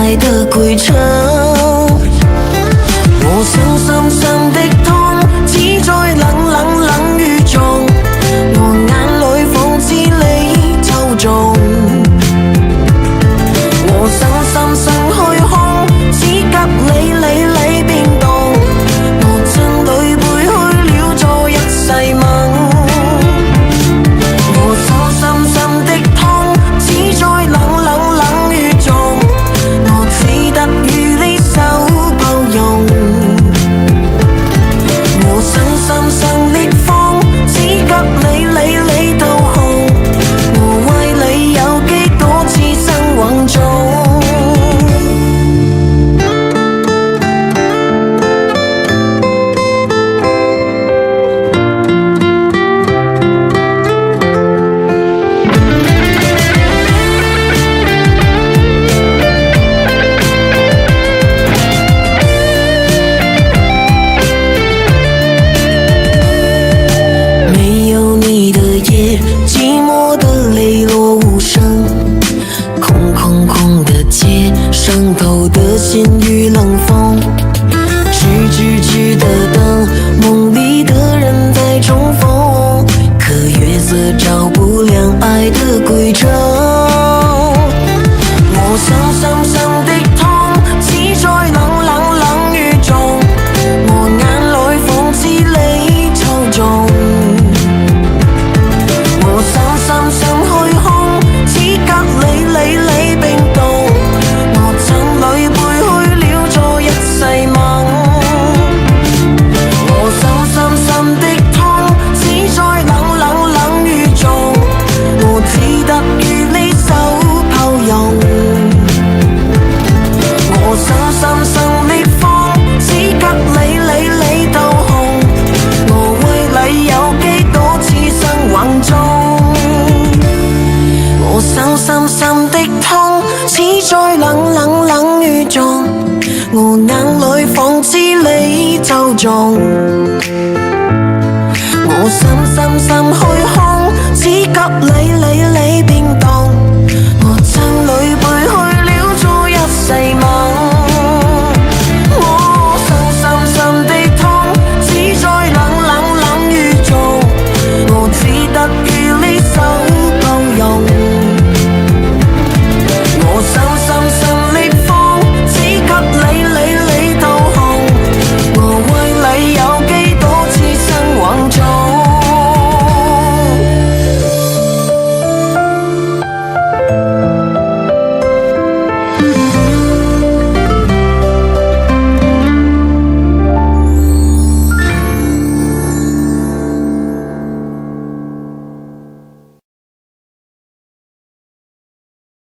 愛的歸程。我想深深的痛，只在冷冷冷雨中，我眼裏仿似你抽中。我想深深虛空，只給你變動，我chân裏背去了做一世夢。我手深深的痛，只在冷冷冷雨中，我只得與你手抱擁。我想深深烈風，只給你透紅，我為你有幾多次生惶中。寂寞的淚落無聲，空空的街，上頭的鮮雨冷風，直的燈，夢裡的人在重逢，可月色照不亮愛的歸程。我想深深的痛，只在冷冷冷雨中，我眼裏仿似你抽中。深深虛空，只給你冰凍，我chân裏背去了做一世夢。我手深深的痛，只在冷冷冷雨中，我只得與你手抱擁。我想深深烈風，只給你透紅，我為你有幾多次生惶中。我想深深的痛，只在冷冷冷雨中，我眼裏仿似你抽中。我深深虛空，只給